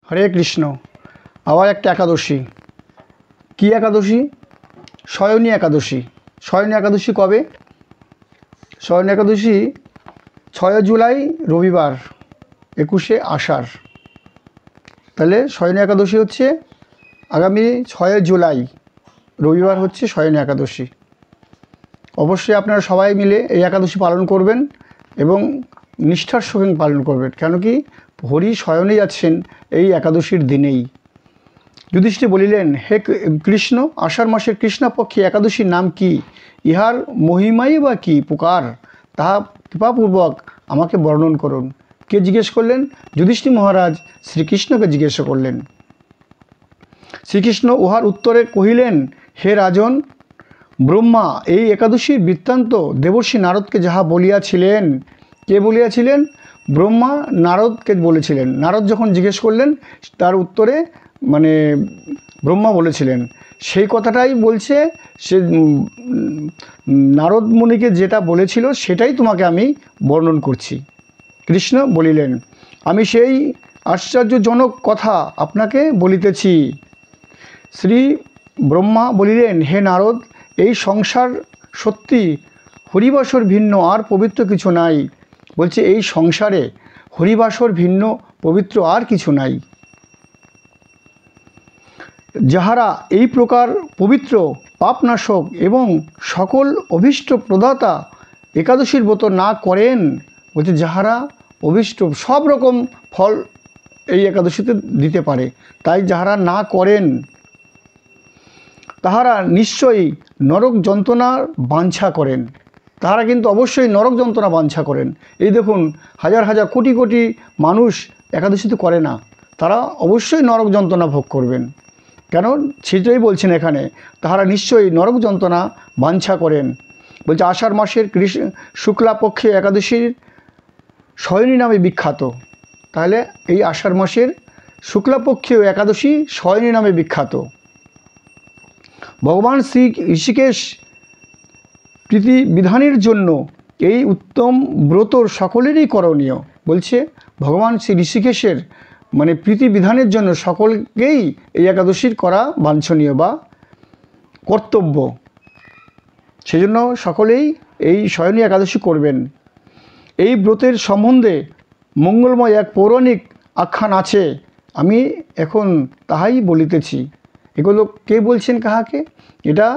হরে কৃষ্ণ। আবার একটা একাদশী। কি একাদশী? শয়নী একাদশী। শয়নী একাদশী কবে? শয়নী একাদশী 6 জুলাই রবিবার, 21শে আষাঢ়। তাহলে শয়নী একাদশী হচ্ছে আগামী 6 জুলাই রবিবার হচ্ছে শয়নী একাদশী। অবশ্যই আপনারা সবাই মিলে এই একাদশী পালন করবেন এবং নিষ্ঠার সঙ্গে পালন করবেন। কেন কি হরি শয়নে যাচ্ছেন এই একাদশীর দিনেই। যুধিষ্ঠির বলিলেন, হে কৃষ্ণ, আষাঢ় মাসের কৃষ্ণপক্ষে একাদশীর নাম কি? ইহার মহিমাই বা কী প্রকার, তাহা কৃপাপূর্বক আমাকে বর্ণন করুন। কে জিজ্ঞেস করলেন? যুধিষ্ঠির মহারাজ শ্রীকৃষ্ণকে জিজ্ঞাসা করলেন। শ্রীকৃষ্ণ উহার উত্তরে কহিলেন, হে রাজন, ব্রহ্মা এই একাদশীর বৃত্তান্ত দেবর্ষি নারদকে যাহা বলিয়াছিলেন। কে বলিয়াছিলেন? ব্রহ্মা নারদকে বলেছিলেন। নারদ যখন জিজ্ঞেস করলেন তার উত্তরে ব্রহ্মা বলেছিলেন, সেই কথাটাই বলছে। সে নারদ মুনিকে যেটা বলেছিল সেটাই তোমাকে আমি বর্ণন করছি। কৃষ্ণ বলিলেন, আমি সেই আশ্চর্যজনক কথা আপনাকে বলিতেছি। শ্রী ব্রহ্মা বলিলেন, হে নারদ, এই সংসার সত্যি হরিবাসর ভিন্ন আর পবিত্র কিছু নাই। বলছে এই সংসারে হরিবাসর ভিন্ন পবিত্র আর কিছু নাই। যাহারা এই প্রকার পবিত্র পাপনাশক এবং সকল অভীষ্ট প্রদাতা একাদশীর ব্রত না করেন, বলছে যাহারা অভীষ্ট সব রকম ফল এই একাদশীতে দিতে পারে, তাই যাহারা না করেন তাহারা নিশ্চয়ই নরক যন্ত্রণার বাঞ্ছা করেন। তাহারা কিন্তু অবশ্যই নরক যন্ত্রণা বাঞ্ছা করেন। এই দেখুন, হাজার হাজার কোটি কোটি মানুষ একাদশী তো করে না, তারা অবশ্যই নরক যন্ত্রণা ভোগ করবেন। কেন সেটাই বলছেন এখানে, তাহারা নিশ্চয়ই নরক যন্ত্রণা বাঞ্ছা করেন। বলছে আষাঢ় মাসের শুক্লাপক্ষে একাদশীর শয়নী নামে বিখ্যাত। তাহলে এই আষাঢ় মাসের শুক্লাপক্ষেও একাদশী শয়নী নামে বিখ্যাত। ভগবান শ্রী ঋষিকেশ প্রীতি বিধানের জন্য এই উত্তম ব্রত সকলেরই করণীয়। বলছে ভগবান শ্রী ঋষিকেশের প্রীতি বিধানের জন্য সকলকেই এই একাদশীর করা বাঞ্ছনীয় বা কর্তব্য। সেজন্য সকলেই এই শয়নী একাদশী করবেন। এই ব্রতের সম্বন্ধে মঙ্গলময় এক পৌরাণিক আখ্যান আছে, আমি এখন তাহাই বলিতেছি। এগুলো কে বলছেন কাহাকে? এটা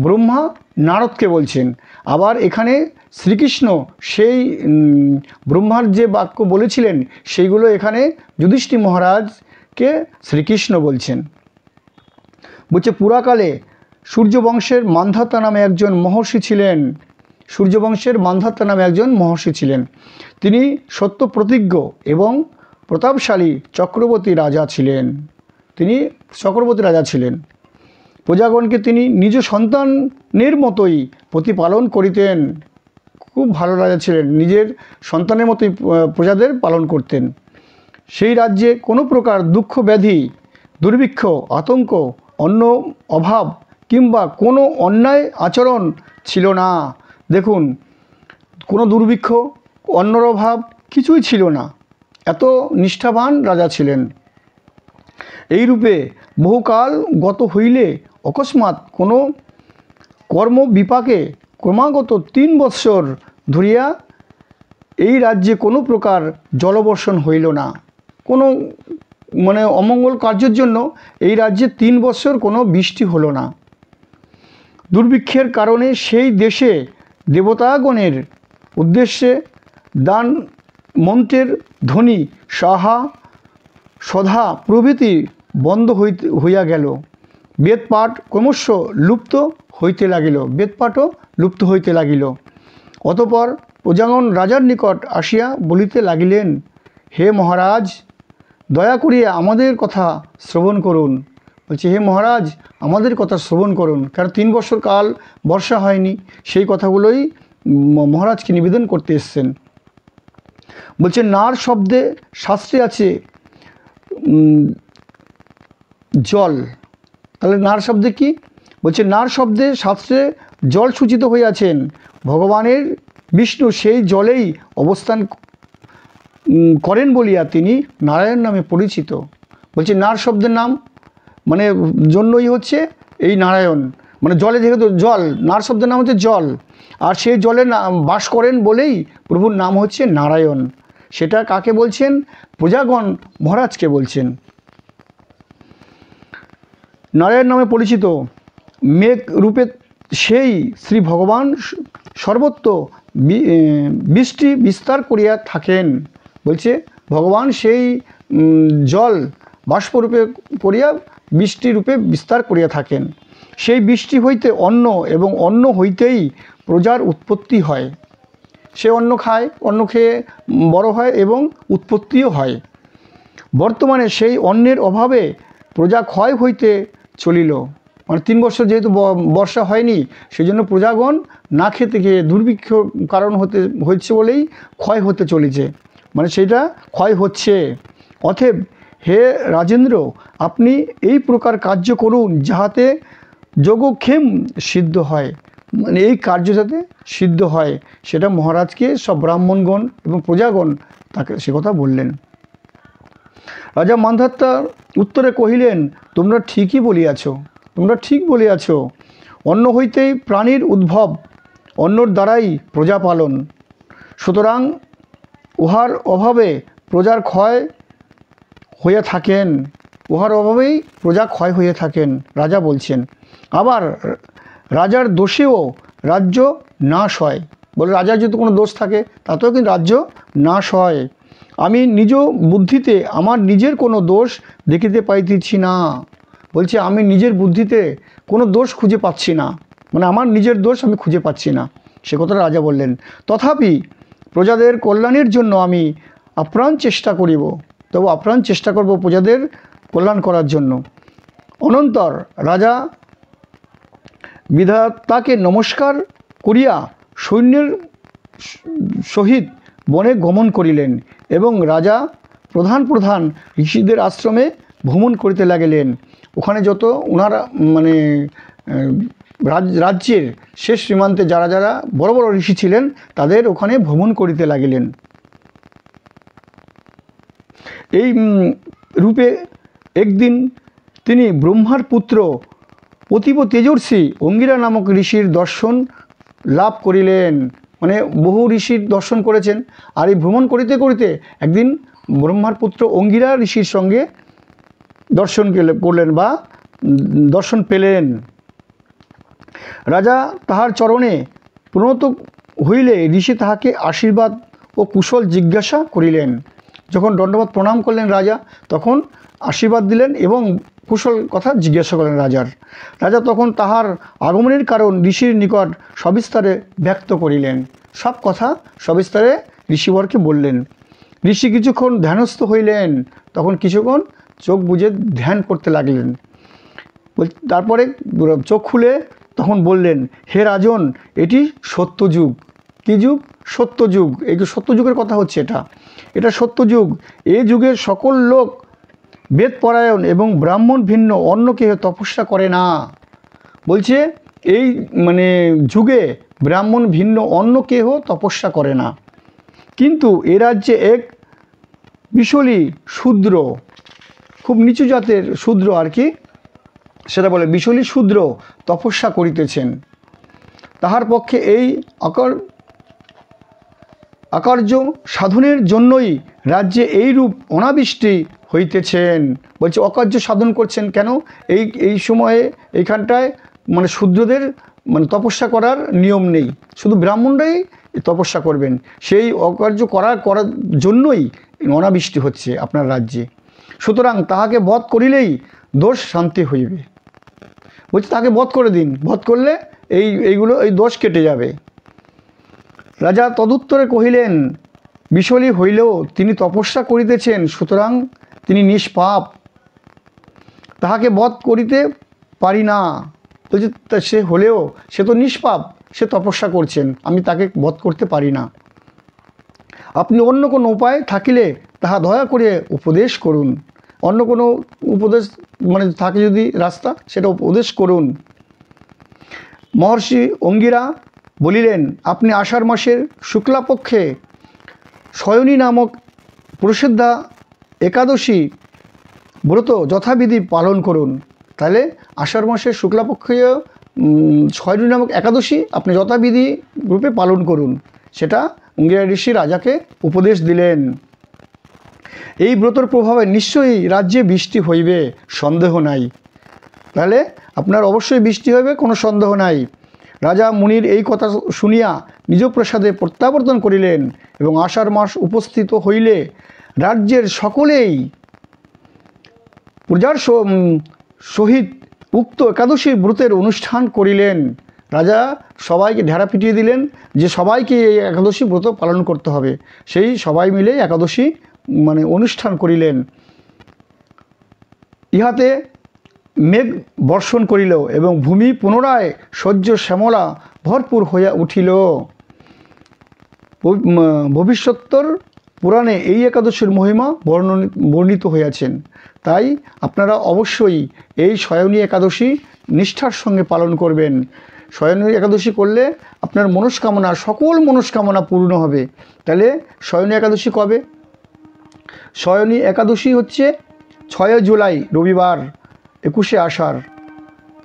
ব্রহ্মা নারদকে বলছেন। আবার এখানে শ্রীকৃষ্ণ সেই ব্রহ্মার যে বাক্য বলেছিলেন সেইগুলো এখানে যুধিষ্ঠির মহারাজকে শ্রীকৃষ্ণ বলছেন। বলছে পুরাকালে সূর্যবংশের মান্ধাতা নামে একজন মহর্ষি ছিলেন। সূর্যবংশের মান্ধাতা নামে একজন মহর্ষি ছিলেন। তিনি সত্য প্রতিজ্ঞ এবং প্রতাপশালী চক্রবর্তী রাজা ছিলেন। প্রজাগণকে তিনি নিজ সন্তানের মতোই প্রতিপালন করিতেন। খুব ভালো রাজা ছিলেন, নিজের সন্তানের মতোই প্রজাদের পালন করতেন। সেই রাজ্যে কোনো প্রকার দুঃখ ব্যাধি, দুর্ভিক্ষ, আতঙ্ক, অন্ন অভাব কিংবা কোনো অন্যায় আচরণ ছিল না। দেখুন, কোনো দুর্ভিক্ষ, অন্নর অভাব কিছুই ছিল না। এত নিষ্ঠাবান রাজা ছিলেন। এইরূপে বহুকাল গত হইলে অকস্মাৎ কোনো কর্ম বিপাকে ক্রমাগত 3 বৎসর ধরিয়া এই রাজ্যে কোনো প্রকার জলবর্ষণ হইল না। কোনো অমঙ্গল কার্যের জন্য এই রাজ্যে 3 বৎসর কোনো বৃষ্টি হলো না। দুর্ভিক্ষের কারণে সেই দেশে দেবতাগণের উদ্দেশ্যে দান মন্ত্রের ধ্বনি সাহা সধা প্রভৃতি বন্ধ হইয়া গেল। বেদপাঠ ক্রমশ লুপ্ত হইতে লাগিল। অতঃপর প্রজাগণ রাজার নিকট আসিয়া বলিতে লাগিলেন, হে মহারাজ, দয়া করিয়া আমাদের কথা শ্রবণ করুন। বলছে, হে মহারাজ, আমাদের কথা শ্রবণ করুন। কারণ 3 বছর কাল বর্ষা হয়নি, সেই কথাগুলোই মহারাজকে নিবেদন করতে এসছেন। বলছে নার শব্দে শাস্ত্রে আছে জল। তাহলে নার শব্দে কি? বলছে নার শব্দে শাস্ত্রে জল সূচিত হইয়াছেন। ভগবানের বিষ্ণু সেই জলেই অবস্থান করেন বলিয়া তিনি নারায়ণ নামে পরিচিত। বলছে নার শব্দের নাম মানে জন্যই হচ্ছে এই নারায়ণ, মানে জলে যেহেতু জল, নার শব্দের নাম হচ্ছে জল, আর সেই জলে বাস করেন বলেই প্রভুর নাম হচ্ছে নারায়ণ। সেটা কাকে বলছেন? প্রজাগণ মহারাজকে বলছেন। নারায়ণ নামে পরিচিত মেঘ রূপে সেই শ্রী ভগবান সর্বত্র বৃষ্টি বিস্তার করিয়া থাকেন। বলছে ভগবান সেই জল বাষ্পরূপে করিয়া বৃষ্টি রূপে বিস্তার করিয়া থাকেন। সেই বৃষ্টি হইতে অন্ন এবং অন্ন হইতেই প্রজার উৎপত্তি হয়। সে অন্ন খায়, অন্ন খেয়ে বড় হয় এবং উৎপত্তিও হয়। বর্তমানে সেই অন্নের অভাবে প্রজা ক্ষয় হইতে চলিল, মানে 3 বছর যেহেতু বর্ষা হয়নি, সেই জন্য প্রজাগণ না খেতে গিয়ে দুর্ভিক্ষ কারণ হচ্ছে বলেই ক্ষয় হতে চলেছে, মানে সেইটা ক্ষয় হচ্ছে। অতএব হে রাজেন্দ্র, আপনি এই প্রকার কার্য করুন যাহাতে যোগক্ষেম সিদ্ধ হয়, মানে এই কার্য যাতে সিদ্ধ হয়, সেটা মহারাজকে সব ব্রাহ্মণগণ এবং প্রজাগণ তাকে সে কথা বললেন। রাজা মান্ধাতা উত্তরে কহিলেন, তোমরা ঠিকই বলিয়াছ, তোমরা ঠিক বলিয়াছ। অন্ন হইতেই প্রাণীর উদ্ভব, অন্নর দ্বারাই প্রজা পালন, সুতরাং উহার অভাবে প্রজার ক্ষয় হয়ে থাকেন, উহার অভাবেই প্রজা ক্ষয় হয়ে থাকেন, রাজা বলছেন। আবার রাজার দোষেও রাজ্য নাশ হয়, বলে রাজার যদি কোনো দোষ থাকে তাতেও কিন্তু রাজ্য নাশ হয়। আমি নিজ বুদ্ধিতে আমার নিজের কোনো দোষ দেখিতে পাইতেছি না, বলছে আমি নিজের বুদ্ধিতে কোনো দোষ খুঁজে পাচ্ছি না, মানে আমার নিজের দোষ আমি খুঁজে পাচ্ছি না, সে কথাটা রাজা বললেন। তথাপি প্রজাদের কল্যাণের জন্য আমি আপ্রাণ চেষ্টা করিব, তবু আপ্রাণ চেষ্টা করব প্রজাদের কল্যাণ করার জন্য। অনন্তর রাজা বিধাতাকে নমস্কার করিয়া সৈন্যের সহিত বনে গমন করিলেন এবং রাজা প্রধান প্রধান ঋষিদের আশ্রমে ভ্রমণ করিতে লাগিলেন। ওখানে যত ওনারা মানে রাজ্যের শেষ সীমান্তে যারা যারা বড় বড় ঋষি ছিলেন তাদের ওখানে ভ্রমণ করিতে লাগিলেন। এই রূপে একদিন তিনি ব্রহ্মার পুত্র অতীব তেজস্বী অঙ্গিরা নামক ঋষির দর্শন লাভ করিলেন, মানে বহু ঋষির দর্শন করেছেন, আর এই ভ্রমণ করিতে করিতে একদিন ব্রহ্মার পুত্র অঙ্গিরা ঋষির সঙ্গে দর্শন করলেন বা দর্শন পেলেন। রাজা তাহার চরণে প্রণত হইলে ঋষি তাহাকে আশীর্বাদ ও কুশল জিজ্ঞাসা করিলেন। যখন দণ্ডবত প্রণাম করলেন রাজা, তখন আশীর্বাদ দিলেন এবং কুশল কথা জিজ্ঞাসা করলেন রাজার। রাজা তখন তাহার আগমনের কারণ ঋষির নিকট সবিস্তারে ব্যক্ত করিলেন, সব কথা সবিস্তারে ঋষিবরকে বললেন। ঋষি কিছুক্ষণ ধ্যানস্থ হইলেন, তখন কিছুক্ষণ চোখ বুজে ধ্যান করতে লাগলেন। তারপরে চোখ খুলে তখন বললেন, হে রাজন, এটি সত্যযুগ। কী যুগ? সত্যযুগ। এই যে সত্যযুগের কথা হচ্ছে, এটা সত্যযুগ। এই যুগে সকল লোক বেদপরায়ণ এবং ব্রাহ্মণ ভিন্ন অন্য কেহ তপস্যা করে না। বলছে এই মানে যুগে ব্রাহ্মণ ভিন্ন অন্য কেহ তপস্যা করে না, কিন্তু এ রাজ্যে এক বিশলী শূদ্র, খুব নিচু জাতের শূদ্র আর কি, সেটা বলে বিশলী শূদ্র তপস্যা করিতেছেন। তাহার পক্ষে এই আকার্য সাধনের জন্যই রাজ্যে এইরূপ অনাবৃষ্টি হইতেছেন। বলছে অকার্য সাধন করছেন কেন? এই সময়ে এইখানটায় মানে শূদ্রদের মানে তপস্যা করার নিয়ম নেই, শুধু ব্রাহ্মণরাই তপস্যা করবেন। সেই অকার্য করার জন্যই অনাবৃষ্টি হচ্ছে আপনার রাজ্যে। সুতরাং তাহাকে বধ করিলেই দোষ শান্তি হইবে। বলছে তাকে বধ করে দিন, বধ করলে এই দোষ কেটে যাবে। রাজা তদুত্তরে কহিলেন, বিশলী হইলেও তিনি তপস্যা করিতেছেন, সুতরাং তিনি নিষ্পাপ, তাহাকে বধ করিতে পারি না। বলছে সে হলেও সে তো নিষ্পাপ, সে তপস্যা করছেন, আমি তাকে বধ করতে পারি না। আপনি অন্য কোনো উপায় থাকিলে তাহা দয়া করে উপদেশ করুন। অন্য কোনো উপদেশ মানে থাকে যদি রাস্তা, সেটা উপদেশ করুন। মহর্ষি অঙ্গিরা বলিলেন, আপনি আষাঢ় মাসের শুক্লাপক্ষে শয়নী নামক প্রসিদ্ধা একাদশী ব্রত যথাবিধি পালন করুন। তাহলে আষাঢ় মাসের শুক্লাপক্ষীয় ছয়নী নামক একাদশী আপনি যথাবিধি রূপে পালন করুন, সেটা অঙ্গিরা ঋষি রাজাকে উপদেশ দিলেন। এই ব্রতর প্রভাবে নিশ্চয়ই রাজ্যে বৃষ্টি হইবে, সন্দেহ নাই। তাহলে আপনার অবশ্যই বৃষ্টি হবে, কোনো সন্দেহ নাই। রাজা মুনির এই কথা শুনিয়া নিজ প্রাসাদে প্রত্যাবর্তন করিলেন এবং আষাঢ় মাস উপস্থিত হইলে রাজ্যের সকলেই প্রজার সহিত উক্ত একাদশীর ব্রতের অনুষ্ঠান করিলেন। রাজা সবাইকে ঢেড়া পিটিয়ে দিলেন যে সবাইকে এই একাদশী ব্রত পালন করতে হবে। সেই সবাই মিলে একাদশী অনুষ্ঠান করিলেন। ইহাতে মেঘ বর্ষণ করিল এবং ভূমি পুনরায় সহ্য শ্যামলা ভরপুর হইয়া উঠিল। ভবিষ্যত্তর পুরাণে এই একাদশীর মহিমা বর্ণিত হইয়াছেন। তাই আপনারা অবশ্যই এই শয়নী একাদশী নিষ্ঠার সঙ্গে পালন করবেন। শয়নী একাদশী করলে আপনার মনস্কামনা, সকল মনস্কামনা পূর্ণ হবে। তাহলে শয়নী একাদশী কবে? শয়নী একাদশী হচ্ছে 6 জুলাই রবিবার, 21শে আষাঢ়।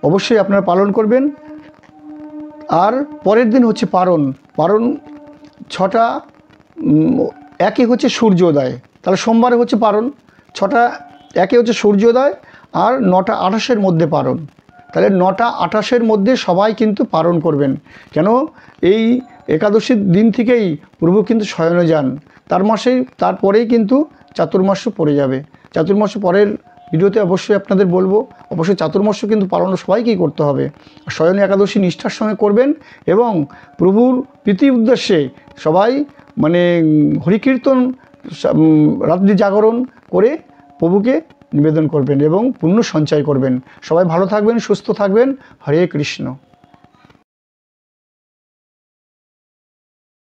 অবশ্যই আপনারা পালন করবেন। আর পরের দিন হচ্ছে পারণ। পারণ 6টা 1 হচ্ছে সূর্যোদয়। তাহলে সোমবারে হচ্ছে পারণ, 6টা 1 হচ্ছে সূর্যোদয়, আর 9টা 28-এর মধ্যে পারণ। তাহলে 9টা 28-এর মধ্যে সবাই কিন্তু পালন করবেন। কেন? এই একাদশীর দিন থেকেই প্রভু কিন্তু শয়নে যান। তারপরেই কিন্তু চাতুর্মাস্য পড়ে যাবে। চাতুর্মাস্য পরের ভিডিওতে অবশ্যই আপনাদের বলবো। অবশ্যই চাতুর্মাস্য কিন্তু পালন সবাইকেই করতে হবে। শয়নী একাদশী নিষ্ঠার সঙ্গে করবেন এবং প্রভুর প্রীতির উদ্দেশ্যে সবাই হরিকীর্তন, রাত্রি জাগরণ করে প্রভুকে নিবেদন করবেন এবং পুণ্য সঞ্চয় করবেন। সবাই ভালো থাকবেন, সুস্থ থাকবেন। হরে কৃষ্ণ।